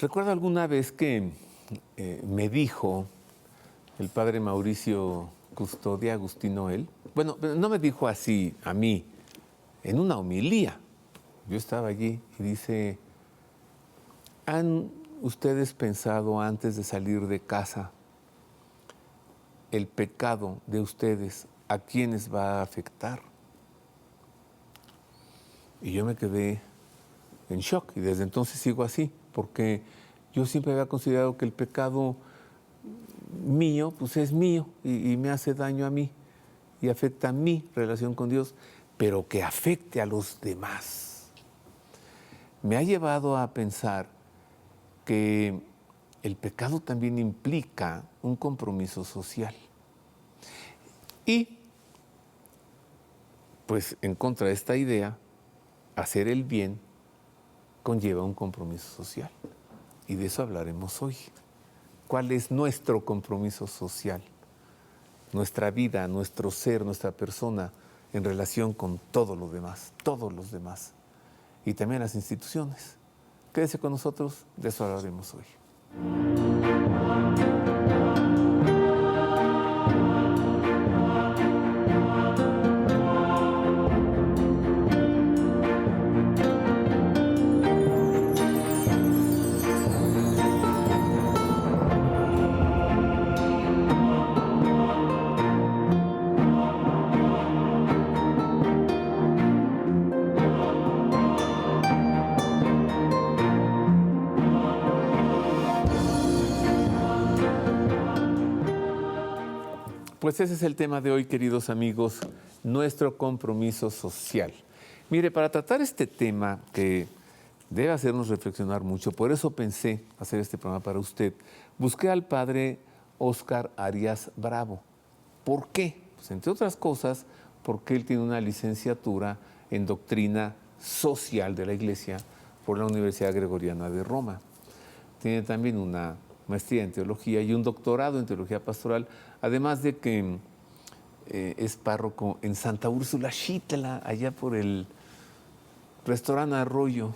Recuerdo alguna vez que me dijo el padre Mauricio Custodia, Agustín Noel, bueno, no me dijo así a mí, en una homilía. Yo estaba allí y dice, ¿han ustedes pensado antes de salir de casa el pecado de ustedes a quiénes va a afectar? Y yo me quedé en shock y desde entonces sigo así, porque yo siempre había considerado que el pecado mío, pues es mío y me hace daño a mí y afecta a mi relación con Dios, pero que afecte a los demás. Me ha llevado a pensar que el pecado también implica un compromiso social. Y, pues en contra de esta idea, hacer el bien conlleva un compromiso social. Y de eso hablaremos hoy. ¿Cuál es nuestro compromiso social? Nuestra vida, nuestro ser, nuestra persona en relación con todo lo demás, todos los demás. Y también las instituciones. Quédese con nosotros, de eso hablaremos hoy. Pues ese es el tema de hoy, queridos amigos, nuestro compromiso social. Mire, para tratar este tema que debe hacernos reflexionar mucho, por eso pensé hacer este programa para usted, busqué al padre Óscar Arias Bravo. ¿Por qué? Pues entre otras cosas, porque él tiene una licenciatura en doctrina social de la Iglesia por la Universidad Gregoriana de Roma. Tiene también una maestría en teología y un doctorado en teología pastoral, además de que es párroco en Santa Úrsula Xitla, allá por el restaurante Arroyo,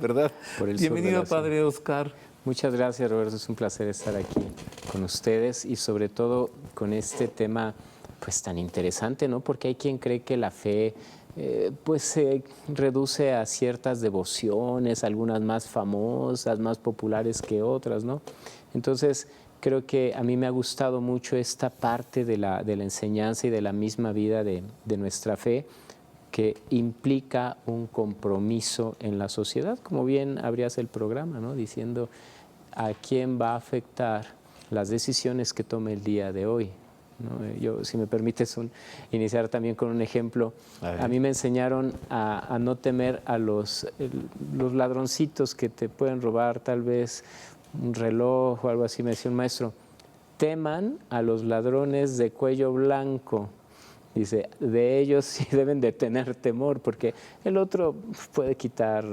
¿verdad? Por el Bienvenido, padre Óscar. Muchas gracias, Roberto. Es un placer estar aquí con ustedes y sobre todo con este tema pues tan interesante, ¿no? Porque hay quien cree que la fe pues se reduce a ciertas devociones, algunas más famosas, más populares que otras, ¿no? Entonces, creo que a mí me ha gustado mucho esta parte de la enseñanza y de la misma vida de nuestra fe, que implica un compromiso en la sociedad, como bien abrías el programa, ¿no? Diciendo a quién va a afectar las decisiones que tome el día de hoy, ¿no? Yo, si me permites, iniciar también con un ejemplo. A mí me enseñaron a no temer a los ladroncitos que te pueden robar tal vez un reloj o algo así. Me decía un maestro, teman a los ladrones de cuello blanco. Dice, de ellos sí deben de tener temor, porque el otro puede quitar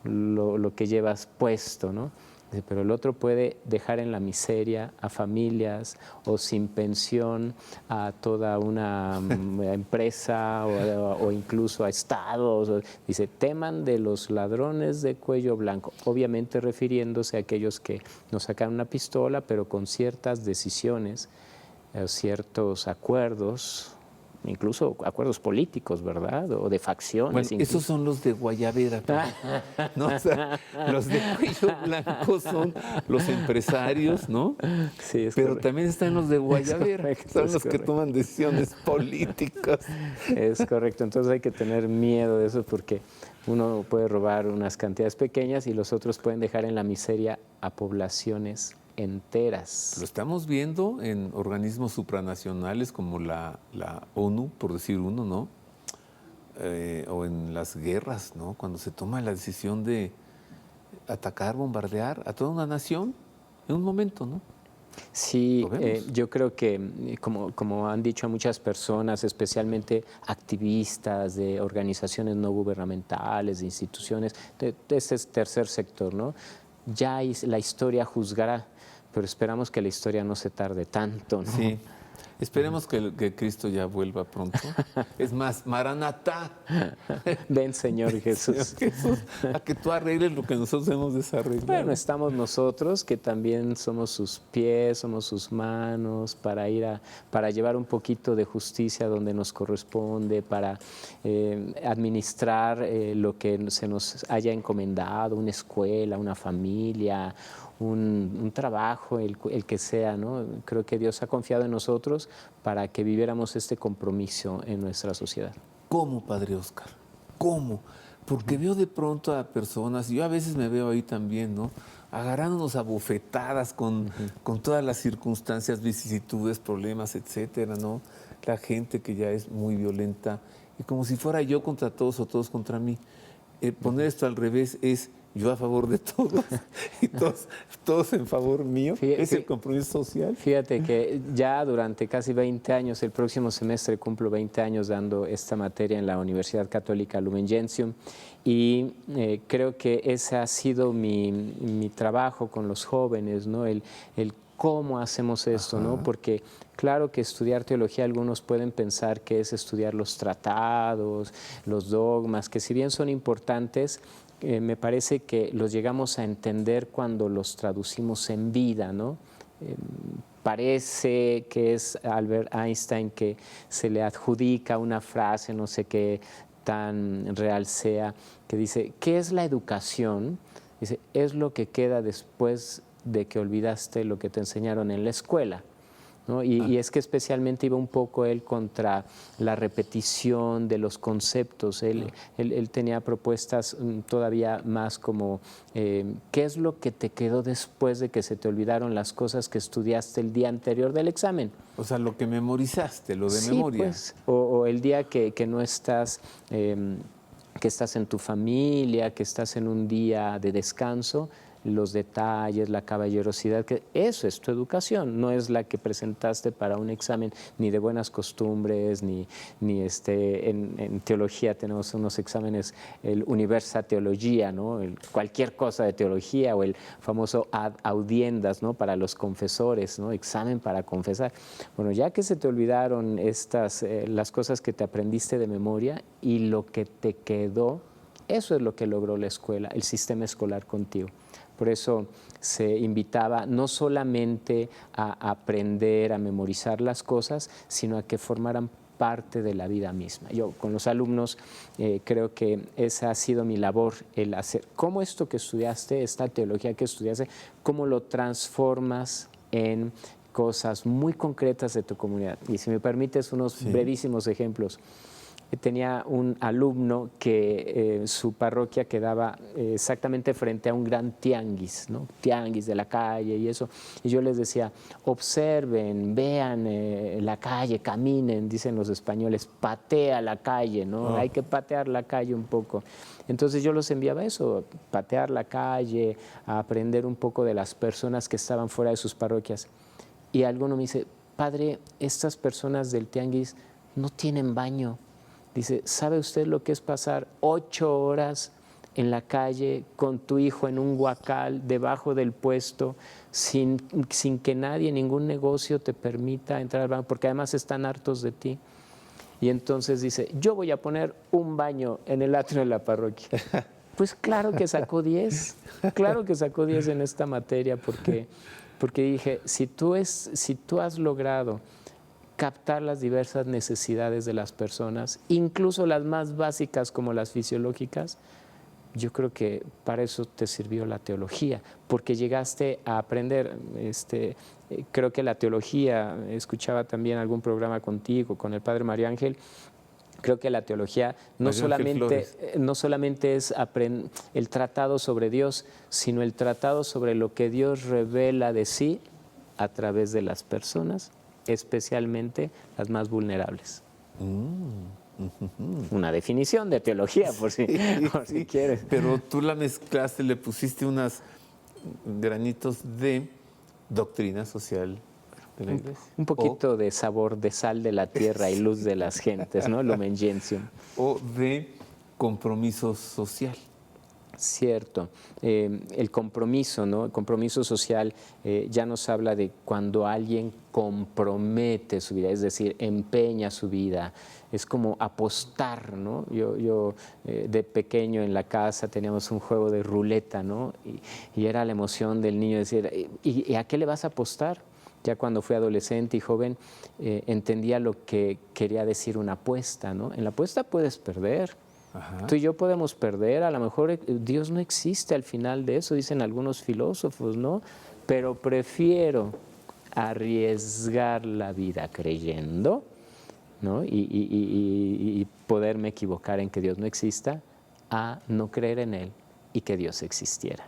lo que llevas puesto, ¿no? Dice, pero el otro puede dejar en la miseria a familias o sin pensión a toda una empresa o incluso a estados. Dice, teman de los ladrones de cuello blanco, obviamente refiriéndose a aquellos que nos sacan una pistola, pero con ciertas decisiones, ciertos acuerdos, incluso acuerdos políticos, ¿verdad? O de facciones. Bueno, esos son los de Guayabera, ¿no? O sea, los de cuello blanco son los empresarios, ¿no? Sí, es pero correcto. También están los de Guayabera, Correcto, son los que toman decisiones políticas. Es correcto, entonces hay que tener miedo de eso porque uno puede robar unas cantidades pequeñas y los otros pueden dejar en la miseria a poblaciones enteras. Lo estamos viendo en organismos supranacionales como la ONU, por decir uno, ¿no? O en las guerras, ¿no? Cuando se toma la decisión de atacar, bombardear a toda una nación en un momento, ¿no? Sí, yo creo que como han dicho a muchas personas, especialmente activistas de organizaciones no gubernamentales, de instituciones, de este tercer sector, ¿no? Ya la historia juzgará, pero esperamos que la historia no se tarde tanto, ¿no? Sí, Esperemos que Cristo ya vuelva pronto. Es más, Maranatá. Ven, Señor Jesús. Señor Jesús, a que tú arregles lo que nosotros hemos desarreglado. Bueno, estamos nosotros que también somos sus pies, somos sus manos para para llevar un poquito de justicia donde nos corresponde, para administrar lo que se nos haya encomendado, una escuela, una familia, un trabajo, el que sea, ¿no? Creo que Dios ha confiado en nosotros para que viviéramos este compromiso en nuestra sociedad. ¿Cómo, Padre Oscar? ¿Cómo? Porque veo de pronto a personas, y yo a veces me veo ahí también, ¿no? Agarrándonos a bofetadas con todas las circunstancias, vicisitudes, problemas, etcétera, ¿no? La gente que ya es muy violenta, y como si fuera yo contra todos o todos contra mí. Poner esto al revés es yo a favor de todos y todos en favor mío. Es el compromiso social. Fíjate que ya durante casi 20 años, el próximo semestre cumplo 20 años dando esta materia en la Universidad Católica Lumen Gentium, y creo que ese ha sido mi trabajo con los jóvenes, ¿no? El cómo hacemos esto, ¿no? Porque claro que estudiar teología, algunos pueden pensar que es estudiar los tratados, los dogmas, que si bien son importantes, me parece que los llegamos a entender cuando los traducimos en vida, ¿no? Parece que es Albert Einstein que se le adjudica una frase, no sé qué tan real sea, que dice, ¿qué es la educación? Dice, es lo que queda después de que olvidaste lo que te enseñaron en la escuela, ¿no? Y es que especialmente iba un poco él contra la repetición de los conceptos. Él tenía propuestas todavía más como, ¿qué es lo que te quedó después de que se te olvidaron las cosas que estudiaste el día anterior del examen? O sea, lo que memorizaste, lo de memoria. Pues, o el día que no estás, que estás en tu familia, que estás en un día de descanso, los detalles, la caballerosidad, que eso es tu educación, no es la que presentaste para un examen ni de buenas costumbres, ni en teología tenemos unos exámenes, el Universa Teología, ¿no? Cualquier cosa de teología, o el famoso ad audiendas, ¿no? Para los confesores, ¿no? Examen para confesar. Bueno, ya que se te olvidaron las cosas que te aprendiste de memoria y lo que te quedó, eso es lo que logró la escuela, el sistema escolar contigo. Por eso se invitaba no solamente a aprender, a memorizar las cosas, sino a que formaran parte de la vida misma. Yo con los alumnos creo que esa ha sido mi labor, el hacer cómo esto que estudiaste, esta teología que estudiaste, cómo lo transformas en cosas muy concretas de tu comunidad. Y si me permites unos brevísimos ejemplos. Tenía un alumno que su parroquia quedaba exactamente frente a un gran tianguis, ¿no? Tianguis de la calle y eso. Y yo les decía, observen, vean la calle, caminen, dicen los españoles, patea la calle, ¿no? Hay que patear la calle un poco. Entonces yo los enviaba a eso, patear la calle, a aprender un poco de las personas que estaban fuera de sus parroquias. Y alguno me dice, padre, estas personas del tianguis no tienen baño. Dice, ¿sabe usted lo que es pasar 8 horas en la calle con tu hijo en un huacal debajo del puesto sin que nadie, ningún negocio te permita entrar al baño, porque además están hartos de ti? Y entonces dice, yo voy a poner un baño en el atrio de la parroquia. Pues claro que sacó 10, claro que sacó 10 en esta materia, porque dije, si tú has logrado captar las diversas necesidades de las personas, incluso las más básicas como las fisiológicas, yo creo que para eso te sirvió la teología, porque llegaste a aprender. Creo que la teología, escuchaba también algún programa contigo, con el padre Mario Ángel. Creo que la teología no solamente es el tratado sobre Dios, sino el tratado sobre lo que Dios revela de sí a través de las personas, especialmente las más vulnerables. Una definición de teología, por si quieres. Pero tú la mezclaste, le pusiste unos granitos de doctrina social de la Iglesia. Un poquito de sabor, de sal de la tierra y luz de las gentes, ¿no? Lumen Gentium. O de compromiso social. Cierto. El compromiso, ¿no? El compromiso social ya nos habla de cuando alguien compromete su vida, es decir, empeña su vida. Es como apostar, ¿no? Yo de pequeño en la casa teníamos un juego de ruleta, ¿no? Y era la emoción del niño decir, ¿y a qué le vas a apostar? Ya cuando fui adolescente y joven entendía lo que quería decir una apuesta, ¿no? En la apuesta puedes perder. Ajá. Tú y yo podemos perder, a lo mejor Dios no existe al final de eso, dicen algunos filósofos, ¿no? Pero prefiero arriesgar la vida creyendo, ¿no? Y poderme equivocar en que Dios no exista, a no creer en Él y que Dios existiera.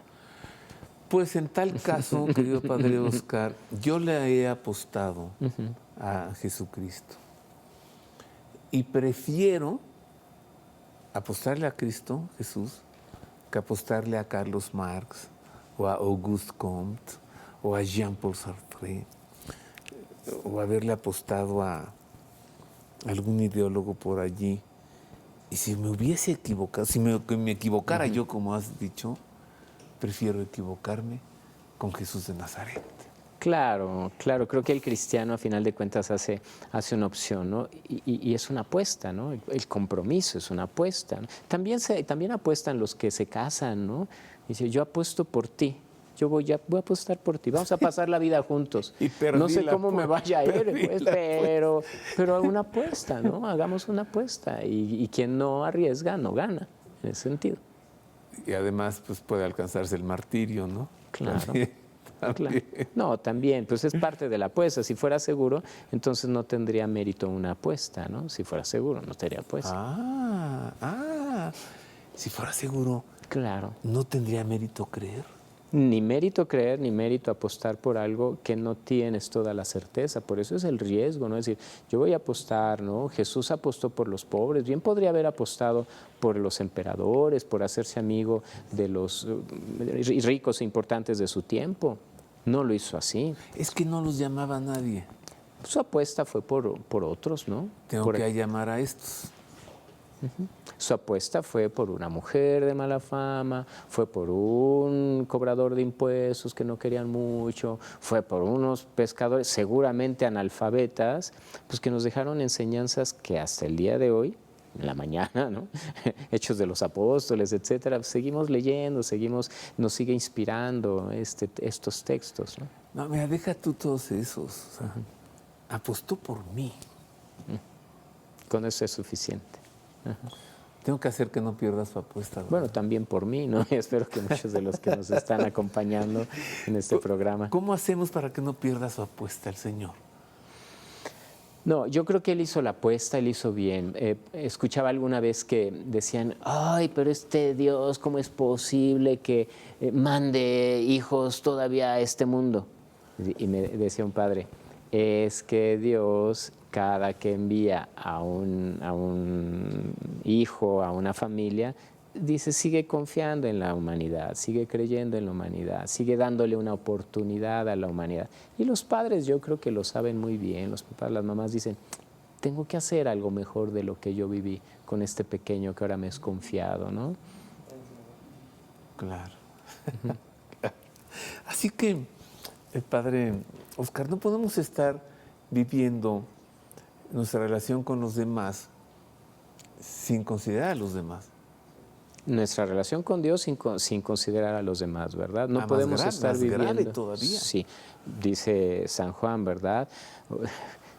Pues en tal caso, querido Padre Oscar, yo le he apostado a Jesucristo y prefiero apostarle a Cristo, Jesús, que apostarle a Carlos Marx o a Auguste Comte o a Jean-Paul Sartre o haberle apostado a algún ideólogo por allí. Y si me hubiese equivocado, si me equivocara yo, como has dicho, prefiero equivocarme con Jesús de Nazaret. Claro, claro, creo que el cristiano a final de cuentas hace una opción, ¿no? Y es una apuesta, ¿no? El compromiso es una apuesta, ¿no? También apuestan los que se casan, ¿no? Dice, yo apuesto por ti, voy a apostar por ti, vamos a pasar la vida juntos. Y perdí no sé la cómo me vaya a ir, pues, pero pero una apuesta, ¿no? Hagamos una apuesta y quien no arriesga no gana, en ese sentido. Y además pues puede alcanzarse el martirio, ¿no? Claro. También. Claro. No, también, pues es parte de la apuesta. Si fuera seguro, entonces no tendría mérito una apuesta, ¿no? Si fuera seguro, no tendría apuesta. Si fuera seguro, Claro. ¿no tendría mérito creer? Ni mérito creer, ni mérito apostar por algo que no tienes toda la certeza. Por eso es el riesgo, ¿no? Es decir, yo voy a apostar, ¿no? Jesús apostó por los pobres, bien podría haber apostado por los emperadores, por hacerse amigo de los ricos e importantes de su tiempo. No lo hizo así. Es que no los llamaba nadie. Su apuesta fue por otros, ¿no? Tengo que llamar a estos. Su apuesta fue por una mujer de mala fama, fue por un cobrador de impuestos que no querían mucho, fue por unos pescadores seguramente analfabetas, pues que nos dejaron enseñanzas que hasta el día de hoy, en la mañana, ¿no? Hechos de los Apóstoles, etcétera, seguimos leyendo, nos sigue inspirando estos textos, ¿no? No, mira, deja tú todos esos. O sea, apostó por mí. Con eso es suficiente. Tengo que hacer que no pierda su apuesta, ¿verdad? Bueno, también por mí, ¿no? Y espero que muchos de los que nos están acompañando en este programa. ¿Cómo hacemos para que no pierda su apuesta el Señor? No, yo creo que él hizo la apuesta, él hizo bien. Escuchaba alguna vez que decían, ay, pero este Dios, ¿cómo es posible que mande hijos todavía a este mundo? Y me decía un padre, es que Dios, cada que envía a un hijo, a una familia, dice, sigue confiando en la humanidad, sigue creyendo en la humanidad, sigue dándole una oportunidad a la humanidad. Y los padres yo creo que lo saben muy bien, los papás, las mamás dicen, tengo que hacer algo mejor de lo que yo viví con este pequeño que ahora me es confiado, ¿no? Claro. Así que, Padre Oscar, no podemos estar viviendo nuestra relación con los demás sin considerar a los demás. Nuestra relación con Dios sin considerar a los demás, ¿verdad? No más podemos grave, estar más viviendo. grave todavía. Sí, dice San Juan, ¿verdad?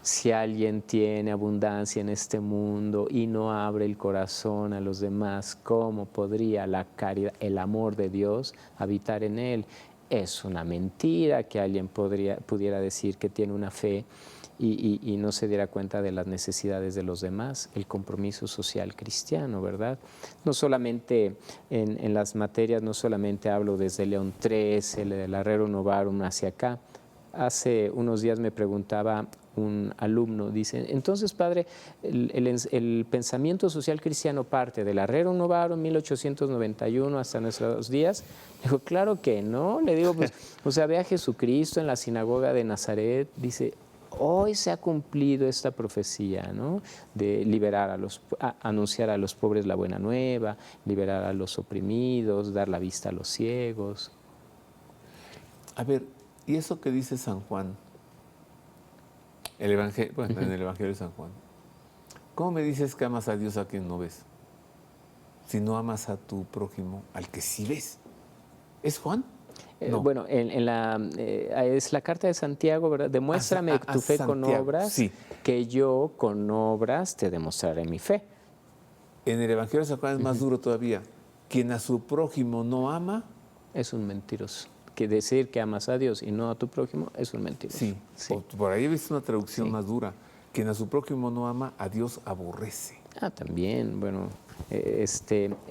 Si alguien tiene abundancia en este mundo y no abre el corazón a los demás, ¿cómo podría la caridad, el amor de Dios habitar en él? Es una mentira que alguien pudiera decir que tiene una fe y no se diera cuenta de las necesidades de los demás, el compromiso social cristiano, ¿verdad? No solamente en las materias, no solamente hablo desde León XIII, el Rerum Novarum hacia acá. Hace unos días me preguntaba un alumno, dice, entonces, padre, el pensamiento social cristiano parte del Rerum Novarum 1891 hasta nuestros días. Le digo, claro que no. Le digo, pues, o sea, ve a Jesucristo en la sinagoga de Nazaret, dice, hoy se ha cumplido esta profecía, ¿no? De liberar anunciar a los pobres la buena nueva, liberar a los oprimidos, dar la vista a los ciegos. A ver, ¿y eso que dice San Juan? El Evangelio, bueno, en el Evangelio de San Juan. ¿Cómo me dices que amas a Dios a quien no ves? Si no amas a tu prójimo, al que sí ves. ¿Es Juan? No. Bueno, es la carta de Santiago, ¿verdad? Demuéstrame tu fe con Santiago, obras, sí. que yo con obras te demostraré mi fe. En el Evangelio de San Juan es más duro todavía. Quien a su prójimo no ama, es un mentiroso. Que decir que amas a Dios y no a tu prójimo es un mentiroso. sí. Por ahí he visto una traducción más dura. Quien a su prójimo no ama, a Dios aborrece. También, bueno,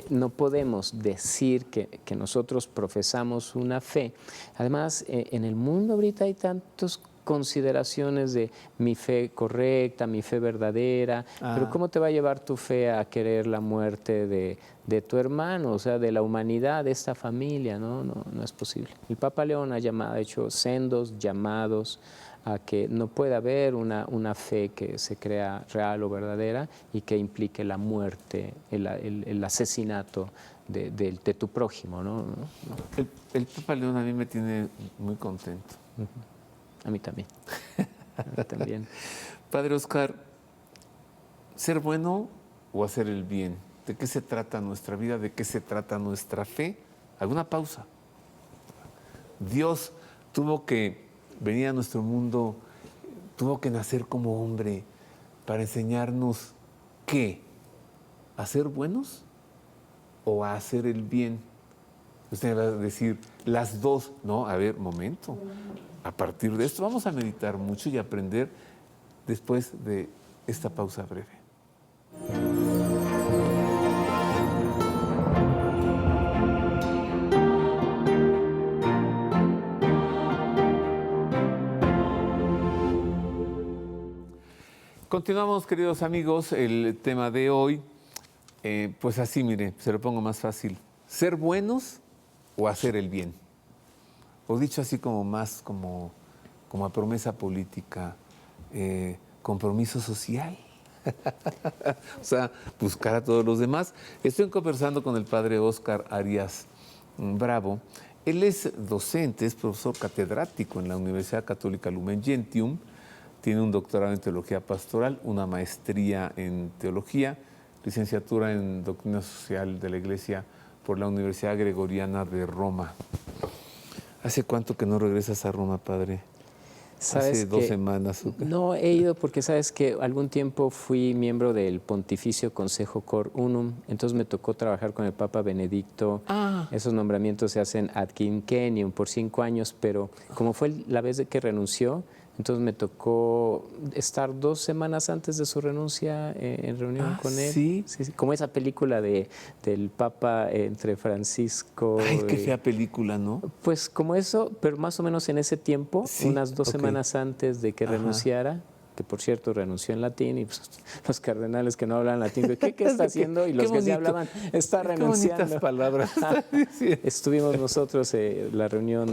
no podemos decir que nosotros profesamos una fe. Además, en el mundo ahorita hay tantas consideraciones de mi fe correcta, mi fe verdadera, pero ¿cómo te va a llevar tu fe a querer la muerte de tu hermano, o sea, de la humanidad, de esta familia? No es posible. El Papa León ha hecho sendos llamados a que no puede haber una fe que se crea real o verdadera y que implique la muerte, el asesinato de tu prójimo, ¿no? El Papa León a mí me tiene muy contento. A mí también. A mí también. Padre Oscar, ¿ser bueno o hacer el bien? ¿De qué se trata nuestra vida? ¿De qué se trata nuestra fe? ¿Alguna pausa? Dios tuvo que venir a nuestro mundo, tuvo que nacer como hombre para enseñarnos ¿qué? ¿A ser buenos o a hacer el bien? Usted va a decir las dos. No, a ver, momento. A partir de esto vamos a meditar mucho y aprender después de esta pausa breve. Continuamos, queridos amigos, el tema de hoy, pues así, mire, se lo pongo más fácil. ¿Ser buenos o hacer el bien? O dicho así como más como a promesa política, compromiso social. O sea, buscar a todos los demás. Estoy conversando con el padre Óscar Arias Bravo. Él es docente, es profesor catedrático en la Universidad Católica Lumen Gentium. Tiene un doctorado en teología pastoral, una maestría en teología, licenciatura en doctrina social de la Iglesia por la Universidad Gregoriana de Roma. ¿Hace cuánto que no regresas a Roma, padre? Hace 2 semanas. No he ido porque sabes que algún tiempo fui miembro del Pontificio Consejo Cor Unum, entonces me tocó trabajar con el Papa Benedicto. Esos nombramientos se hacen ad quinquennium por 5 años, pero como fue la vez de que renunció, entonces me tocó estar 2 semanas antes de su renuncia en reunión con él. ¿Sí? Sí, como esa película del Papa entre Francisco. Ay, qué fea película, ¿no? Pues como eso, pero más o menos en ese tiempo, unas 2 semanas antes de que renunciara, que por cierto renunció en latín, y pues, los cardenales que no hablan latín, ¿qué está haciendo? Y los que sí hablaban, está renunciando. Qué bonitas palabras. Estuvimos nosotros, la reunión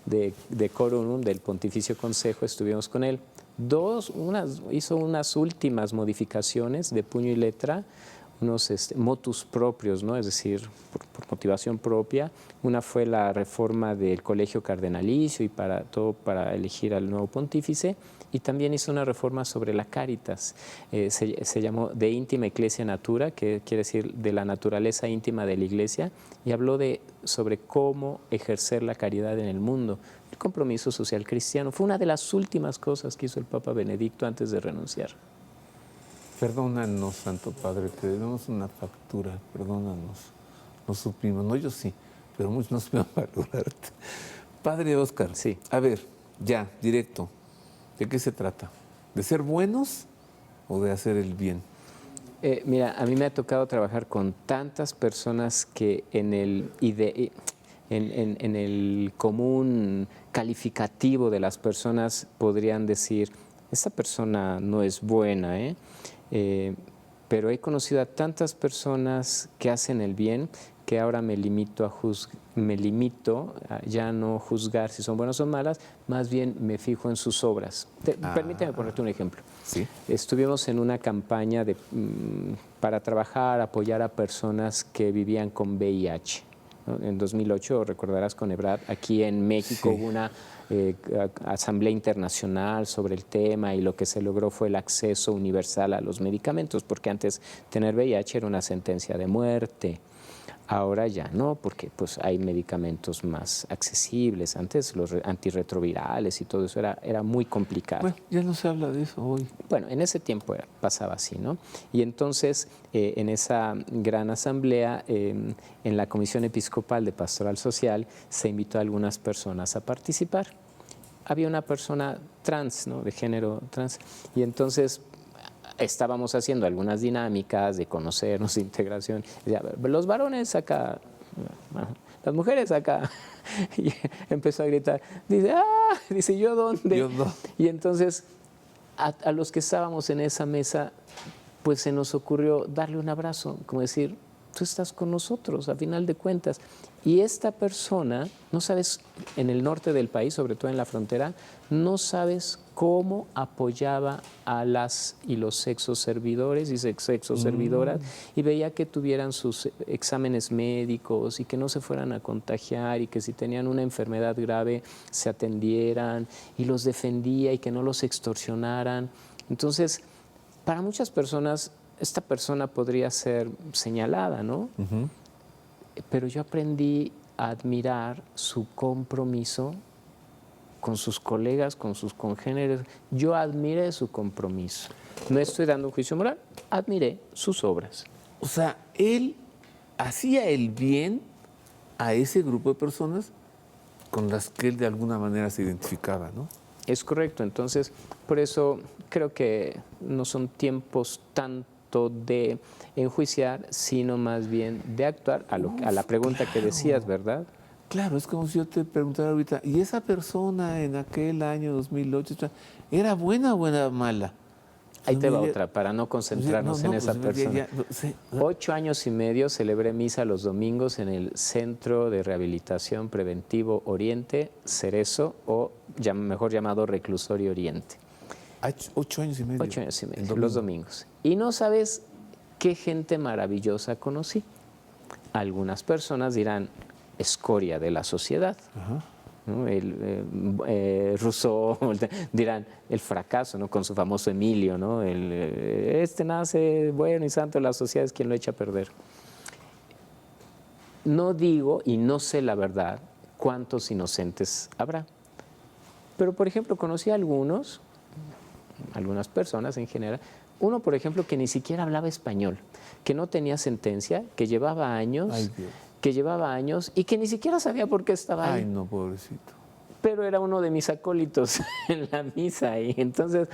de Corum, del Pontificio Consejo, estuvimos con él. Hizo unas últimas modificaciones de puño y letra, unos motus propios, ¿no? Es decir, por motivación propia. Una fue la reforma del colegio cardenalicio y para elegir al nuevo pontífice, y también hizo una reforma sobre la Caritas. Se llamó De Íntima Ecclesia Natura, que quiere decir de la naturaleza íntima de la Iglesia, y habló sobre cómo ejercer la caridad en el mundo. El compromiso social cristiano fue una de las últimas cosas que hizo el Papa Benedicto antes de renunciar. Perdónanos, Santo Padre, te debemos una factura, perdónanos. No supimos, no, yo sí, pero muchos no supimos valorarte. Padre Óscar, sí. A ver, ya, directo, ¿de qué se trata? ¿De ser buenos o de hacer el bien? Mira, a mí me ha tocado trabajar con tantas personas que en el común calificativo de las personas podrían decir, esta persona no es buena, pero he conocido a tantas personas que hacen el bien, que ahora me limito a ya no juzgar si son buenas o malas, más bien me fijo en sus obras. Permíteme ponerte un ejemplo. Sí. Estuvimos en una campaña para trabajar, apoyar a personas que vivían con VIH, ¿no? En 2008, recordarás con Ebrad, aquí en México Sí. hubo una asamblea internacional sobre el tema y lo que se logró fue el acceso universal a los medicamentos, porque antes tener VIH era una sentencia de muerte. Ahora ya no, porque pues hay medicamentos más accesibles. Antes los antirretrovirales y todo eso era muy complicado. Bueno, ya no se habla de eso hoy. Bueno, en ese tiempo pasaba así, ¿no? Y entonces, en esa gran asamblea, en la Comisión Episcopal de Pastoral Social, se invitó a algunas personas a participar. Había una persona trans, ¿no? De género trans, y entonces estábamos haciendo algunas dinámicas de conocernos, de integración. Decía, los varones acá, las mujeres acá. Y empezó a gritar, dice, ¿yo dónde? Yo no. Y entonces a los que estábamos en esa mesa, pues se nos ocurrió darle un abrazo, como decir, tú estás con nosotros, a final de cuentas. Y esta persona, no sabes, en el norte del país, sobre todo en la frontera, no sabes cómo apoyaba a las y los sexos servidores y sexos servidoras y veía que tuvieran sus exámenes médicos y que no se fueran a contagiar y que si tenían una enfermedad grave se atendieran y los defendía y que no los extorsionaran. Entonces, para muchas personas, esta persona podría ser señalada, ¿no? Ujú. Pero yo aprendí a admirar su compromiso con sus colegas, con sus congéneres. Yo admiré su compromiso. No estoy dando un juicio moral, admiré sus obras. O sea, él hacía el bien a ese grupo de personas con las que él de alguna manera se identificaba, ¿no? Es correcto, entonces por eso creo que no son tiempos tanto de enjuiciar, sino más bien de actuar a la pregunta que decías, ¿verdad? Claro, es como si yo te preguntara ahorita, ¿y esa persona en aquel año 2008 era buena o era mala? Ahí te va Pues, otra, para no concentrarnos en pues, esa persona. sí. 8 años y medio celebré misa los domingos en el Centro de Rehabilitación Preventivo Oriente, Cerezo, o mejor llamado Reclusorio Oriente. 8 años y medio. 8 años y El medio, domingo. los domingos. Y no sabes qué gente maravillosa conocí. Algunas personas dirán, escoria de la sociedad. Ajá. ¿No? Rousseau, dirán el fracaso, ¿no? Con su famoso Emilio, ¿no? Este nace bueno y santo, la sociedad es quien lo echa a perder. No digo y no sé la verdad cuántos inocentes habrá, pero por ejemplo conocí a algunas personas en general, uno por ejemplo que ni siquiera hablaba español, que no tenía sentencia, que llevaba años. Ay, Dios. Que llevaba años y que ni siquiera sabía por qué estaba ahí. Ay, no, pobrecito. Pero era uno de mis acólitos en la misa y entonces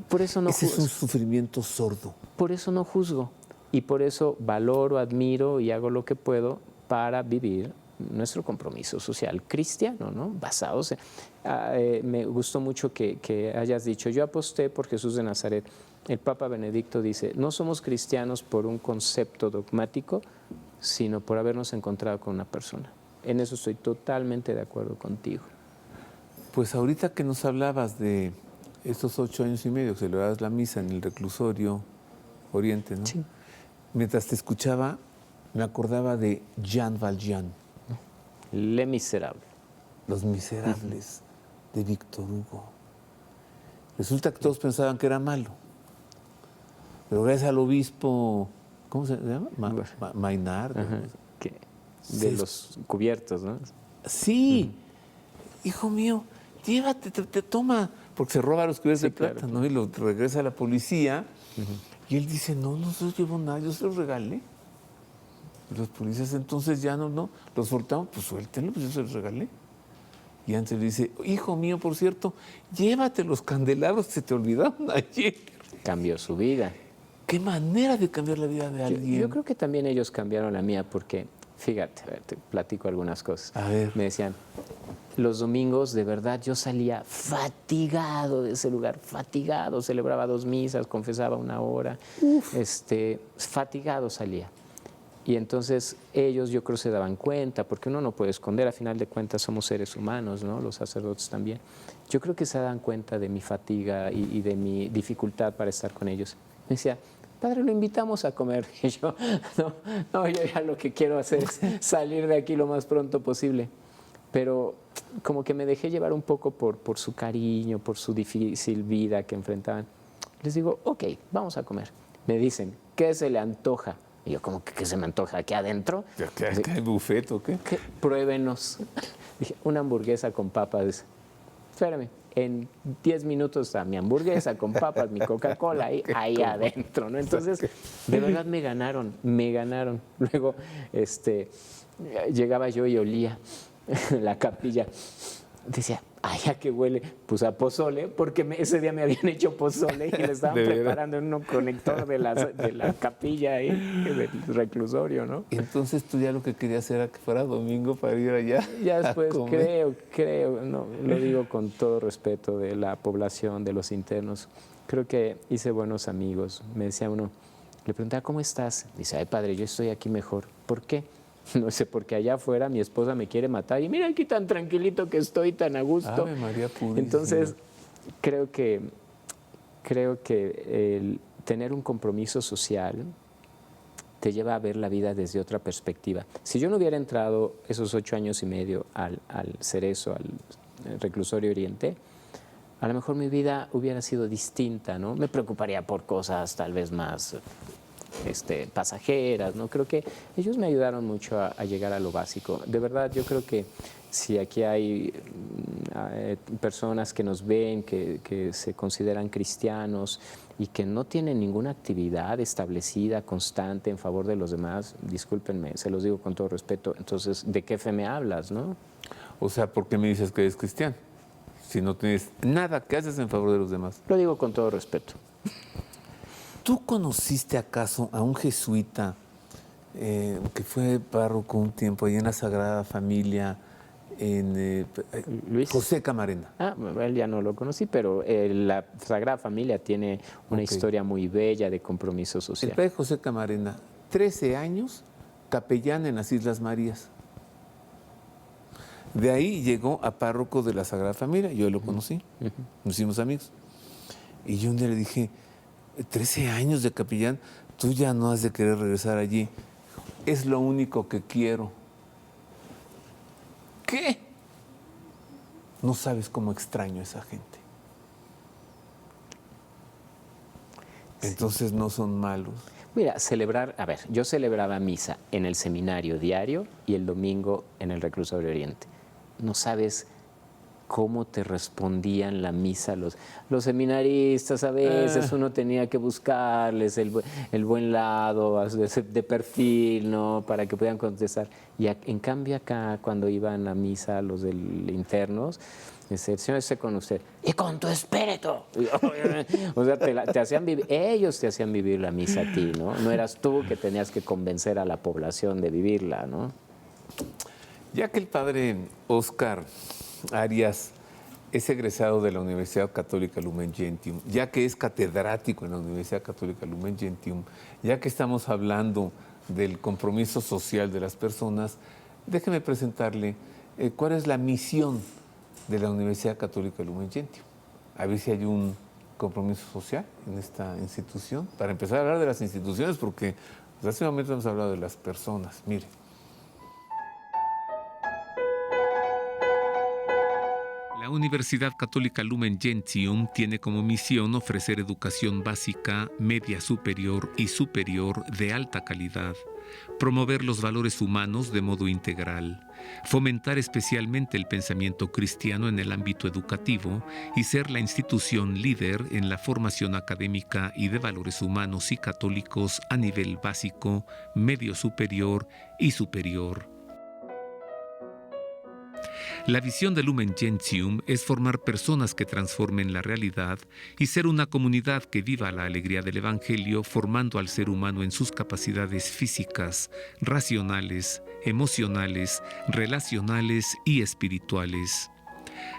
por eso no Ese es un juzgo. sufrimiento sordo. Por eso no juzgo y por eso valoro, admiro y hago lo que puedo para vivir nuestro compromiso social cristiano, ¿no? Basados en... me gustó mucho que hayas dicho, yo aposté por Jesús de Nazaret. El Papa Benedicto dice, no somos cristianos por un concepto dogmático, sino por habernos encontrado con una persona. En eso estoy totalmente de acuerdo contigo. Pues ahorita que nos hablabas de estos 8 años y medio que celebrabas la misa en el Reclusorio Oriente, ¿no? Sí. Mientras te escuchaba, me acordaba de Jean Valjean, Les Miserables. Los Miserables, de Víctor Hugo. Resulta que todos pensaban que era malo, pero gracias al obispo, ¿cómo se llama? Maynard. Ajá, de los cubiertos, ¿no? Sí, hijo mío, llévate, te toma, porque se roba los cubiertos Sí, de plata, claro. ¿no? Y lo regresa a la policía. Y él dice, no se los llevó nada, yo se los regalé. Y los policías entonces ya no, los soltamos, pues suéltenlo, pues yo se los regalé. Y antes le dice, hijo mío, por cierto, llévate los candelabros, se te olvidaron ayer. Cambió su vida. Qué manera de cambiar la vida de alguien. Yo creo que también ellos cambiaron la mía porque, fíjate, a ver, te platico algunas cosas. A ver. Me decían, los domingos de verdad yo salía fatigado de ese lugar, fatigado, celebraba 2 misas, confesaba 1 hora, fatigado salía. Y entonces ellos yo creo se daban cuenta, porque uno no puede esconder, a final de cuentas somos seres humanos, ¿no? Los sacerdotes también. Yo creo que se dan cuenta de mi fatiga y de mi dificultad para estar con ellos. Me decía, padre, lo invitamos a comer. Y yo, no, yo ya lo que quiero hacer es salir de aquí lo más pronto posible. Pero como que me dejé llevar un poco por su cariño, por su difícil vida que enfrentaban. Les digo, ok, vamos a comer. Me dicen, ¿qué se le antoja? Y yo, ¿cómo que qué se me antoja? ¿Aquí adentro? ¿Qué hay buffet o qué? Pruébenos. Dije, una hamburguesa con papas. Dice, espérame, en 10 minutos está mi hamburguesa con papas, mi Coca-Cola ahí adentro, ¿no? Entonces, de verdad me ganaron. Luego, llegaba yo y olía la capilla. Decía, ay, ¿a qué huele? Pues a pozole, porque ese día me habían hecho pozole y le estaban preparando en un conector de la capilla ahí, del reclusorio, ¿no? Entonces tú ya lo que querías era que fuera domingo para ir allá. Ya después creo, no, lo digo con todo respeto de la población, de los internos, creo que hice buenos amigos. Me decía uno, le preguntaba, ¿cómo estás? Dice, ay, padre, yo estoy aquí mejor. ¿Por qué? No sé, porque allá afuera mi esposa me quiere matar y mira aquí tan tranquilito que estoy, tan a gusto. Ave María Purísima. Entonces, creo que el tener un compromiso social te lleva a ver la vida desde otra perspectiva. Si yo no hubiera entrado esos 8 años y medio al Cerezo, al Reclusorio Oriente, a lo mejor mi vida hubiera sido distinta, ¿no? Me preocuparía por cosas tal vez más pasajeras, ¿no? Creo que ellos me ayudaron mucho a llegar a lo básico. De verdad, yo creo que si aquí hay personas que nos ven, que se consideran cristianos y que no tienen ninguna actividad establecida, constante en favor de los demás, discúlpenme, se los digo con todo respeto, entonces, ¿de qué fe me hablas, no? O sea, ¿por qué me dices que eres cristiano? Si no tienes nada que haces en favor de los demás. Lo digo con todo respeto. ¿Tú conociste acaso a un jesuita que fue párroco un tiempo ahí en la Sagrada Familia, Luis José Camarena? Él ya no lo conocí, pero la Sagrada Familia tiene una historia muy bella de compromiso social. El padre José Camarena, 13 años, capellán en las Islas Marías. De ahí llegó a párroco de la Sagrada Familia, yo lo conocí, nos hicimos amigos. Y yo un día le dije, 13 años de capellán, tú ya no has de querer regresar allí. Es lo único que quiero. ¿Qué? No sabes cómo extraño a esa gente. Entonces no son malos. Mira, yo celebraba misa en el seminario diario y el domingo en el Reclusorio Oriente. No sabes cómo te respondían la misa los seminaristas. A veces uno tenía que buscarles el buen lado de perfil, ¿no? Para que puedan contestar. Y en cambio acá, cuando iban a misa los internos, dice, el Señor esté con usted. Y con tu espíritu. O sea, te hacían vivir, ellos te hacían vivir la misa a ti, ¿no? No eras tú que tenías que convencer a la población de vivirla, ¿no? Ya que el padre Óscar Arias es egresado de la Universidad Católica Lumen Gentium, ya que es catedrático en la Universidad Católica Lumen Gentium, ya que estamos hablando del compromiso social de las personas, déjeme presentarle cuál es la misión de la Universidad Católica Lumen Gentium. A ver si hay un compromiso social en esta institución. Para empezar a hablar de las instituciones, porque hace un momento hemos hablado de las personas. Mire. La Universidad Católica Lumen Gentium tiene como misión ofrecer educación básica, media superior y superior de alta calidad, promover los valores humanos de modo integral, fomentar especialmente el pensamiento cristiano en el ámbito educativo y ser la institución líder en la formación académica y de valores humanos y católicos a nivel básico, medio superior y superior. La visión de Lumen Gentium es formar personas que transformen la realidad y ser una comunidad que viva la alegría del Evangelio, formando al ser humano en sus capacidades físicas, racionales, emocionales, relacionales y espirituales.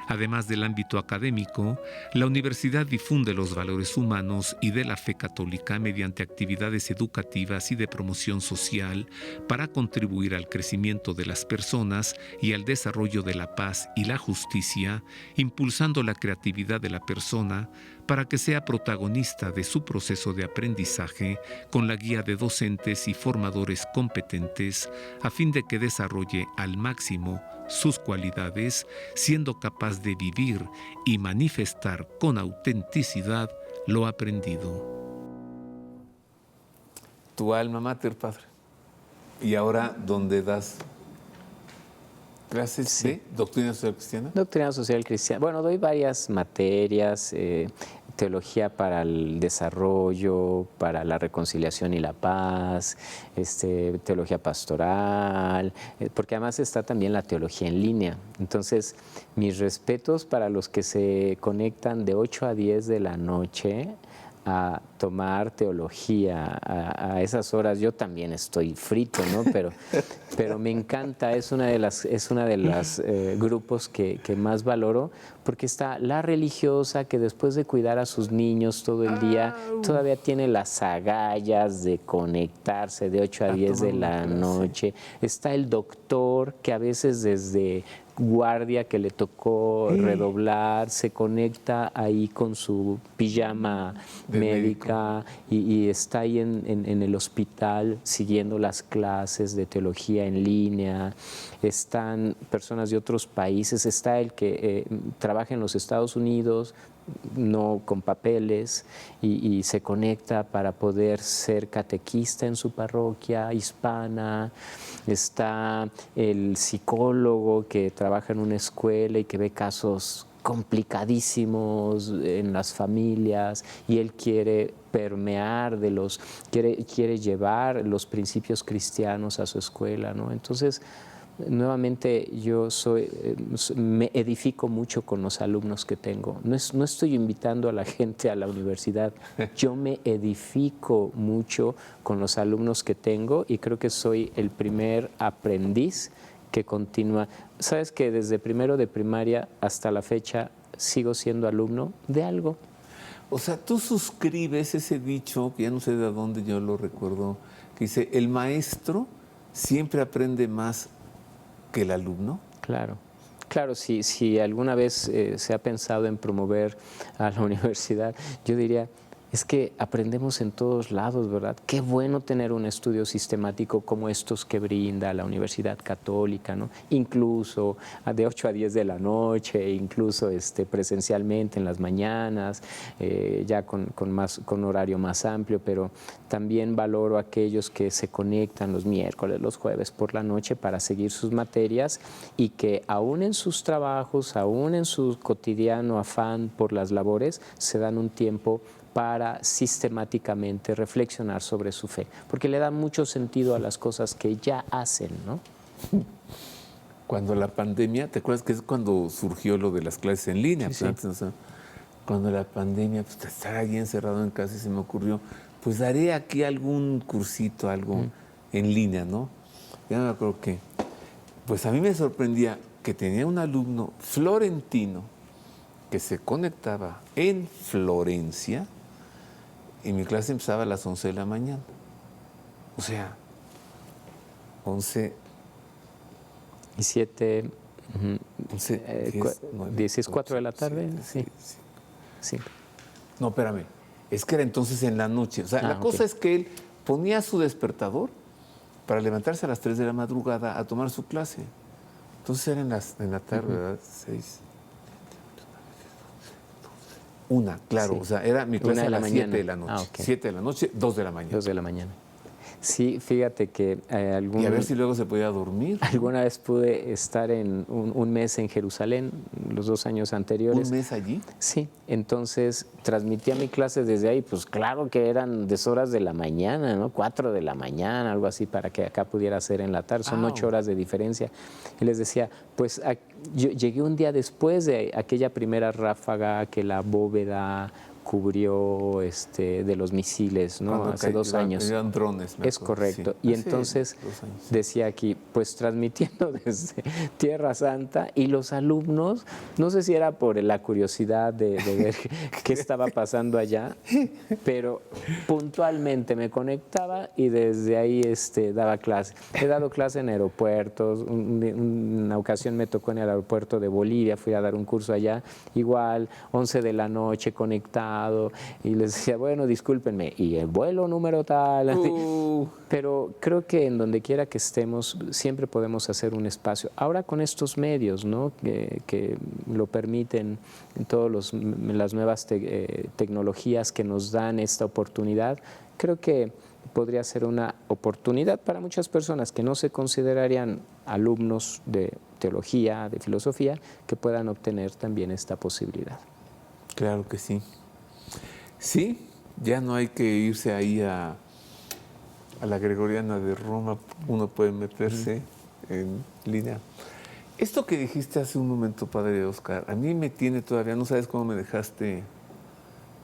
Además del ámbito académico, la universidad difunde los valores humanos y de la fe católica mediante actividades educativas y de promoción social para contribuir al crecimiento de las personas y al desarrollo de la paz y la justicia, impulsando la creatividad de la persona para que sea protagonista de su proceso de aprendizaje con la guía de docentes y formadores competentes a fin de que desarrolle al máximo sus cualidades, siendo capaz de vivir y manifestar con autenticidad lo aprendido. Tu alma mater, padre. Y ahora, ¿dónde das clases de doctrina social cristiana? Doctrina social cristiana. Bueno, doy varias materias, teología para el desarrollo, para la reconciliación y la paz, teología pastoral, porque además está también la teología en línea. Entonces, mis respetos para los que se conectan de 8 a 10 de la noche a tomar teología a esas horas. Yo también estoy frito, ¿no? Pero me encanta, es una de las grupos que más valoro, porque está la religiosa que después de cuidar a sus niños todo el día, todavía tiene las agallas de conectarse de 8 a 10 de la noche. Está el doctor que a veces desde guardia que le tocó redoblar, se conecta ahí con su pijama médica y está ahí en el hospital siguiendo las clases de teología en línea. Están personas de otros países, está el que trabaja en los Estados Unidos, no con papeles, y se conecta para poder ser catequista en su parroquia hispana. Está el psicólogo que trabaja en una escuela y que ve casos complicadísimos en las familias y él quiere permear quiere llevar los principios cristianos a su escuela, ¿no? Entonces, nuevamente me edifico mucho con los alumnos que tengo. No estoy invitando a la gente a la universidad, yo me edifico mucho con los alumnos que tengo y creo que soy el primer aprendiz que continúa. ¿Sabes que desde primero de primaria hasta la fecha sigo siendo alumno de algo? O sea, tú suscribes ese dicho, que ya no sé de dónde yo lo recuerdo, que dice, el maestro siempre aprende más que el alumno. Claro. Claro, si alguna vez se ha pensado en promover a la universidad, yo diría, es que aprendemos en todos lados, ¿verdad? Qué bueno tener un estudio sistemático como estos que brinda la Universidad Católica, ¿no? Incluso de 8 a 10 de la noche, incluso presencialmente en las mañanas, ya con horario más amplio, pero también valoro a aquellos que se conectan los miércoles, los jueves por la noche para seguir sus materias y que aún en sus trabajos, aún en su cotidiano afán por las labores, se dan un tiempo para sistemáticamente reflexionar sobre su fe, porque le da mucho sentido a las cosas que ya hacen, ¿no? Cuando la pandemia, ¿te acuerdas que es cuando surgió lo de las clases en línea? Sí, pues, sí. Antes, o sea, cuando la pandemia, pues estar ahí encerrado en casa y se me ocurrió, pues daré aquí algún cursito, algo en línea, ¿no? Ya me acuerdo que, pues a mí me sorprendía que tenía un alumno florentino que se conectaba en Florencia y mi clase empezaba a las 11 de la mañana. O sea, 11... Y 7, 11, 10, 9, 16, 4 de la 8, tarde, 7, sí. No, espérame. Es que era entonces en la noche. O sea, la cosa es que él ponía su despertador para levantarse a las 3 de la madrugada a tomar su clase. Entonces era en la tarde, ¿verdad? 6. Una, claro. Sí. O sea, era mi clase a las 7 de la mañana. noche. 7 de la noche, 2 de la mañana. 2 de la mañana. Sí, fíjate que Y a ver si luego se podía dormir. Alguna vez pude estar en un mes en Jerusalén, los 2 años anteriores. ¿Un mes allí? Sí, entonces transmitía mi clase desde ahí, pues claro que eran deshoras de la mañana, ¿no? 4 de la mañana, algo así, para que acá pudiera ser en la tarde, son 8 horas de diferencia. Y les decía, pues yo llegué un día después de aquella primera ráfaga, que la bóveda cubrió de los misiles, ¿no? Cuando Hace 2 años. Eran drones, me Es acuerdo, correcto. sí. Y Hace entonces 2 años. decía aquí, pues transmitiendo desde Tierra Santa, y los alumnos, no sé si era por la curiosidad de ver qué estaba pasando allá, pero puntualmente me conectaba y desde ahí daba clase. He dado clase en aeropuertos, una ocasión me tocó en el aeropuerto de Bolivia, fui a dar un curso allá, igual, 11 de la noche conectado, y les decía, bueno, discúlpenme, y el vuelo número tal, pero creo que en donde quiera que estemos siempre podemos hacer un espacio. Ahora con estos medios, ¿no? que lo permiten, las nuevas tecnologías que nos dan esta oportunidad, creo que podría ser una oportunidad para muchas personas que no se considerarían alumnos de teología, de filosofía, que puedan obtener también esta posibilidad. Claro que sí. Sí, ya no hay que irse ahí a la Gregoriana de Roma, uno puede meterse en línea. Esto que dijiste hace un momento, padre Oscar, a mí me tiene todavía, no sabes cómo me dejaste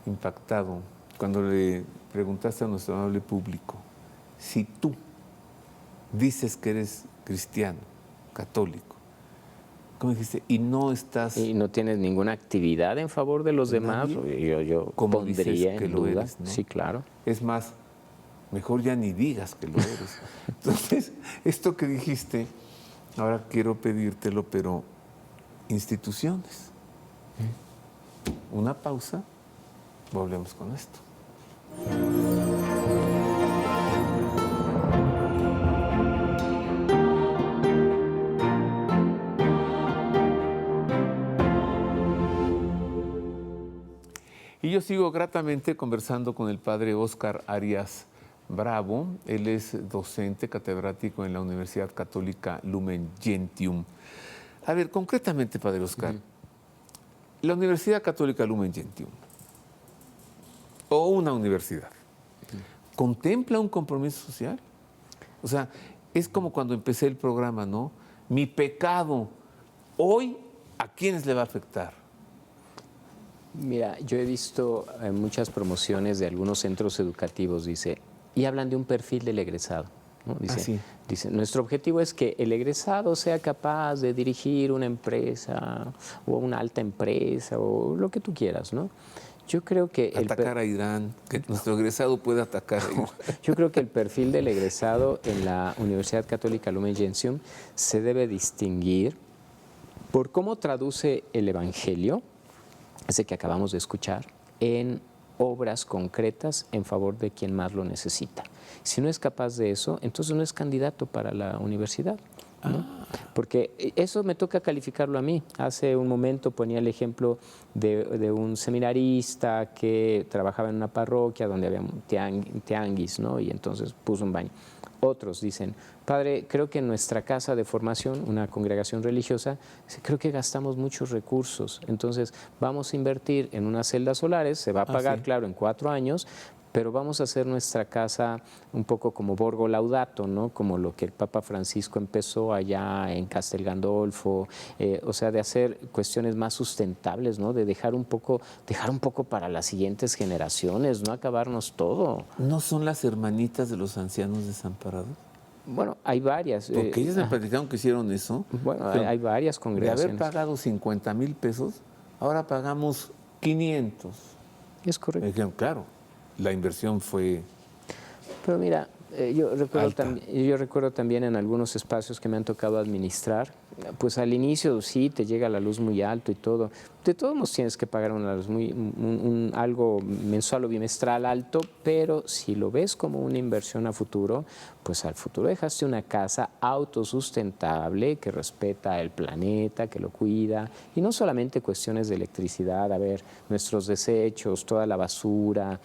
impactado cuando le preguntaste a nuestro amable público, si tú dices que eres cristiano, católico, ¿cómo dijiste? Y no estás... Y no tienes ninguna actividad en favor de los demás, yo como pondría dices que en lo duda. eres, ¿no? Sí, claro. Es más, mejor ya ni digas que lo eres. Entonces, esto que dijiste, ahora quiero pedírtelo, pero instituciones. Una pausa, volvemos con esto. Y yo sigo gratamente conversando con el padre Óscar Arias Bravo. Él es docente catedrático en la Universidad Católica Lumen Gentium. A ver, concretamente, padre Óscar, la Universidad Católica Lumen Gentium, o una universidad, ¿contempla un compromiso social? O sea, es como cuando empecé el programa, ¿no? Mi pecado, hoy, ¿a quiénes le va a afectar? Mira, yo he visto muchas promociones de algunos centros educativos, dice, y hablan de un perfil del egresado, ¿no? Dice, nuestro objetivo es que el egresado sea capaz de dirigir una empresa o una alta empresa o lo que tú quieras, ¿no? Yo creo que atacar a Irán, que nuestro egresado puede atacar a Irán. Yo creo que el perfil del egresado en la Universidad Católica Lumen Gentium se debe distinguir por cómo traduce el Evangelio, ese que acabamos de escuchar, en obras concretas en favor de quien más lo necesita. Si no es capaz de eso, entonces no es candidato para la universidad, ¿no? Porque eso me toca calificarlo a mí. Hace un momento ponía el ejemplo de un seminarista que trabajaba en una parroquia donde había un tianguis, ¿no? Y entonces puso un baño. Otros dicen, padre, creo que en nuestra casa de formación, una congregación religiosa, creo que gastamos muchos recursos, entonces vamos a invertir en unas celdas solares, se va a pagar, claro, en 4 años, pero vamos a hacer nuestra casa un poco como Borgo Laudato, ¿no? Como lo que el Papa Francisco empezó allá en Castel Gandolfo, o sea, de hacer cuestiones más sustentables, ¿no? De dejar un poco para las siguientes generaciones, no acabarnos todo. ¿No son las hermanitas de los ancianos desamparados? Bueno, hay varias. Porque ellas me platicaron que hicieron eso. Bueno, hay varias congregaciones. De haber pagado 50,000 pesos, ahora pagamos 500. Es correcto. Me dijeron, claro, la inversión fue... Pero mira, yo recuerdo también en algunos espacios que me han tocado administrar, pues al inicio sí te llega la luz muy alto y todo. De todos modos tienes que pagar una luz algo mensual o bimestral alto, pero si lo ves como una inversión a futuro, pues al futuro dejaste una casa autosustentable que respeta el planeta, que lo cuida, y no solamente cuestiones de electricidad, a ver, nuestros desechos, toda la basura,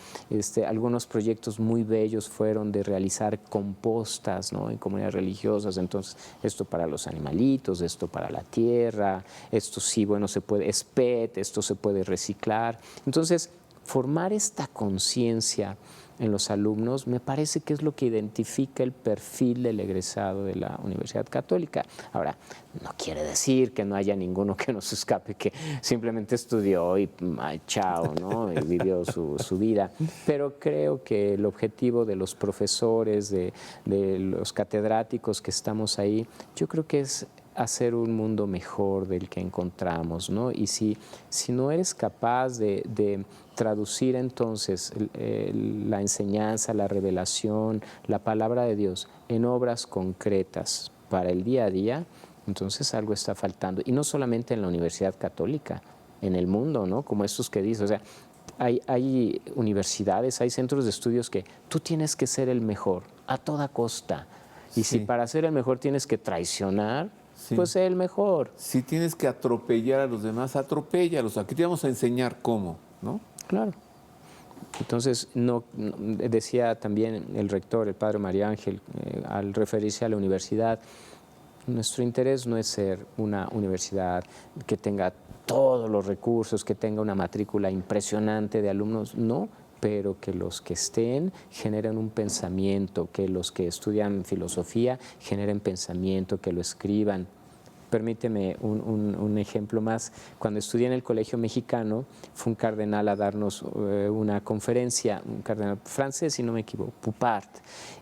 algunos proyectos muy bellos fueron de realizar compostas, ¿no? En comunidades religiosas, entonces esto para los animalitos, esto para la tierra, esto sí, bueno, se puede, es PET, esto se puede reciclar. Entonces, formar esta conciencia en los alumnos, me parece que es lo que identifica el perfil del egresado de la Universidad Católica. Ahora, no quiere decir que no haya ninguno que nos escape, que simplemente estudió y chao, ¿no? Y vivió su vida. Pero creo que el objetivo de los profesores, de los catedráticos que estamos ahí, yo creo que es hacer un mundo mejor del que encontramos, ¿no? Y si no eres capaz de traducir entonces la enseñanza, la revelación, la palabra de Dios en obras concretas para el día a día, entonces algo está faltando. Y no solamente en la Universidad Católica, en el mundo, ¿no? Como estos que dices, o sea, hay universidades, hay centros de estudios que tú tienes que ser el mejor a toda costa. Y si para ser el mejor tienes que traicionar, pues sé el mejor. Si tienes que atropellar a los demás, atropéllalos. Aquí te vamos a enseñar cómo, ¿no? Claro. Entonces, decía también el rector, el padre María Ángel, al referirse a la universidad, nuestro interés no es ser una universidad que tenga todos los recursos, que tenga una matrícula impresionante de alumnos, no, pero que los que estén generen un pensamiento, que los que estudian filosofía generen pensamiento, que lo escriban. Permíteme un ejemplo más. Cuando estudié en el Colegio Mexicano, fue un cardenal a darnos una conferencia, un cardenal francés, si no me equivoco, Poupart.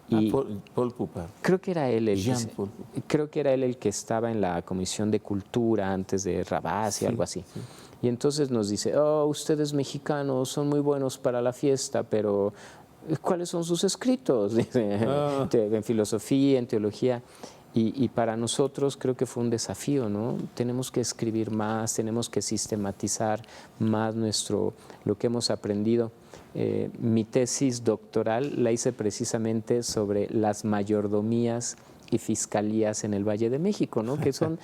Y Paul Poupart. Creo que era él el que estaba en la Comisión de Cultura antes de Rabás y algo así. Sí. Y entonces nos dice, ustedes mexicanos son muy buenos para la fiesta, pero ¿cuáles son sus escritos? Dice, en filosofía, en teología. Y para nosotros creo que fue un desafío, ¿no? Tenemos que escribir más, tenemos que sistematizar más lo que hemos aprendido. Mi tesis doctoral la hice precisamente sobre las mayordomías y fiscalías en el Valle de México, ¿no? Que son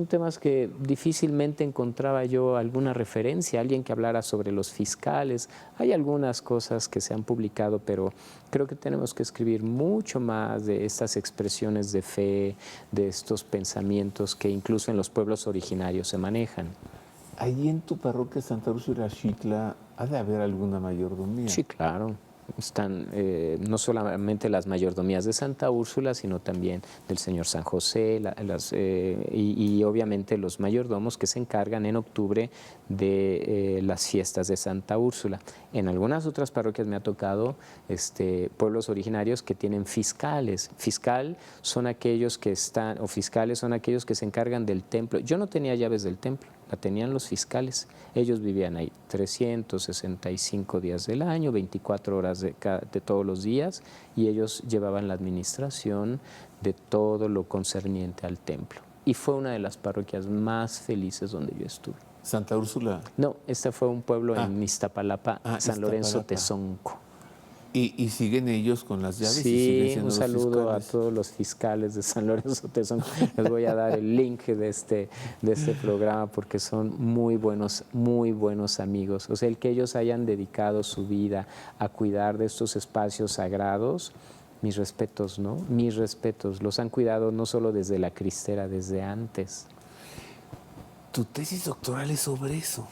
temas que difícilmente encontraba yo alguna referencia, alguien que hablara sobre los fiscales. Hay algunas cosas que se han publicado, pero creo que tenemos que escribir mucho más de estas expresiones de fe, de estos pensamientos que incluso en los pueblos originarios se manejan. Allí en tu parroquia Santa Úrsula Xitla, ¿ha de haber alguna mayordomía? Sí, claro. Están no solamente las mayordomías de Santa Úrsula, sino también del Señor San José, y obviamente los mayordomos que se encargan en octubre de las fiestas de Santa Úrsula. En algunas otras parroquias me ha tocado pueblos originarios que tienen fiscales. Fiscales son aquellos que se encargan del templo. Yo no tenía llaves del templo, la tenían los fiscales. Ellos vivían ahí 365 días del año, 24 horas de todos los días, y ellos llevaban la administración de todo lo concerniente al templo. Y fue una de las parroquias más felices donde yo estuve. ¿Santa Úrsula? No, este fue un pueblo en Iztapalapa, San Lorenzo Tezonco. ¿Y siguen ellos con las llaves? Sí, un saludo a todos los fiscales de San Lorenzo Tezonco. Les voy a dar el link de este programa porque son muy buenos amigos. O sea, el que ellos hayan dedicado su vida a cuidar de estos espacios sagrados, mis respetos, ¿no? Mis respetos. Los han cuidado no solo desde la cristera, desde antes. ¿Tu tesis doctoral es sobre eso?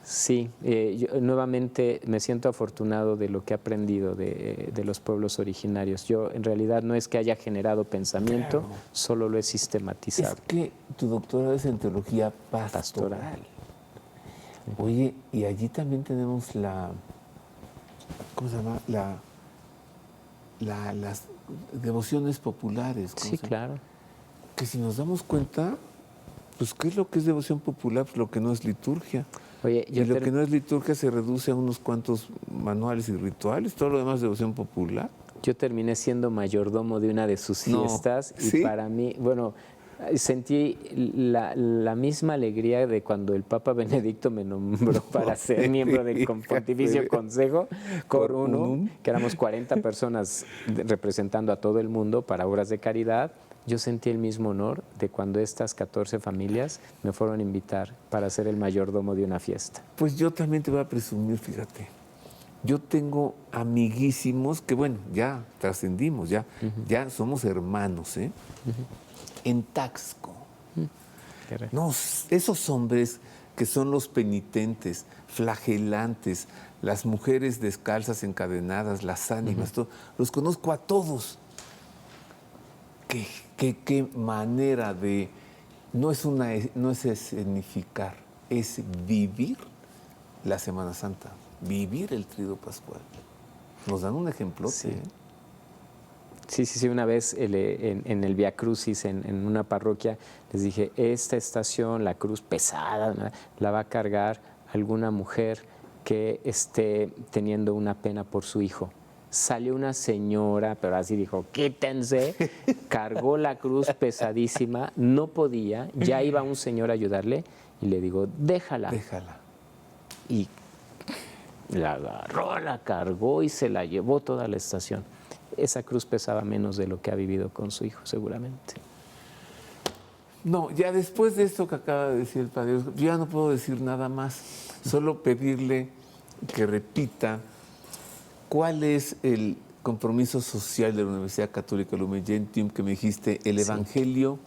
Sí, yo nuevamente me siento afortunado de lo que he aprendido de los pueblos originarios. Yo en realidad no es que haya generado pensamiento, claro, solo lo he sistematizado. Es que tu doctorado es en teología pastoral. Oye, y allí también tenemos ¿cómo se llama? Las devociones populares. Sí, claro. Que si nos damos cuenta, pues ¿qué es lo que es devoción popular? Pues lo que no es liturgia. Oye, y lo que no es liturgia se reduce a unos cuantos manuales y rituales, todo lo demás es devoción popular. Yo terminé siendo mayordomo de una de sus fiestas y para mí, bueno, sentí la misma alegría de cuando el Papa Benedicto me nombró para ser miembro del Pontificio Consejo Cor Unum, que éramos 40 personas representando a todo el mundo para obras de caridad. Yo sentí el mismo honor de cuando estas 14 familias me fueron a invitar para ser el mayordomo de una fiesta. Pues yo también te voy a presumir, fíjate. Yo tengo amiguísimos que, bueno, ya trascendimos, ya somos hermanos, en Taxco. No, esos hombres que son los penitentes, flagelantes, las mujeres descalzas, encadenadas, las ánimas, los conozco a todos. Qué manera de... No es escenificar, es vivir la Semana Santa, vivir el Tríodo Pascual. Nos dan un ejemplo. Sí. Sí. Una vez en el Vía Crucis, en una parroquia, les dije, esta estación, la cruz pesada, la va a cargar alguna mujer que esté teniendo una pena por su hijo. Salió una señora, pero así dijo, quítense, cargó la cruz pesadísima, no podía, ya iba un señor a ayudarle y le digo, déjala. Déjala. Y la agarró, la cargó y se la llevó toda la estación. Esa cruz pesaba menos de lo que ha vivido con su hijo, seguramente. No, ya después de esto que acaba de decir el padre, yo ya no puedo decir nada más, solo pedirle que repita cuál es el compromiso social de la Universidad Católica Lumen Gentium, que me dijiste, el Evangelio.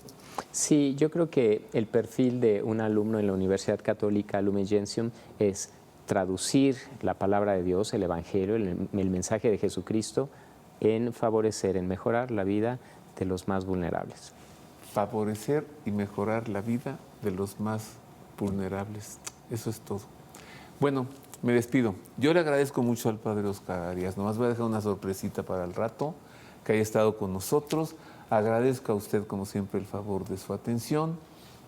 Sí, yo creo que el perfil de un alumno en la Universidad Católica Lumen Gentium es traducir la palabra de Dios, el Evangelio, el mensaje de Jesucristo, en favorecer, en mejorar la vida de los más vulnerables. Favorecer y mejorar la vida de los más vulnerables. Eso es todo. Bueno, me despido. Yo le agradezco mucho al padre Óscar Arias. Nomás voy a dejar una sorpresita para el rato, que haya estado con nosotros. Agradezco a usted, como siempre, el favor de su atención.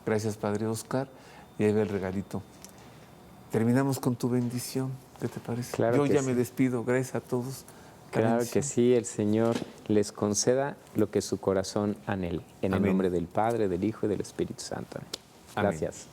Gracias, padre Óscar. Y ahí va el regalito. Terminamos con tu bendición. ¿Qué te parece? Claro Yo que ya sí. me despido. Gracias a todos. Claro que sí, el Señor les conceda lo que su corazón anhele. En Amén. el nombre del Padre, del Hijo y del Espíritu Santo. Amén. Gracias.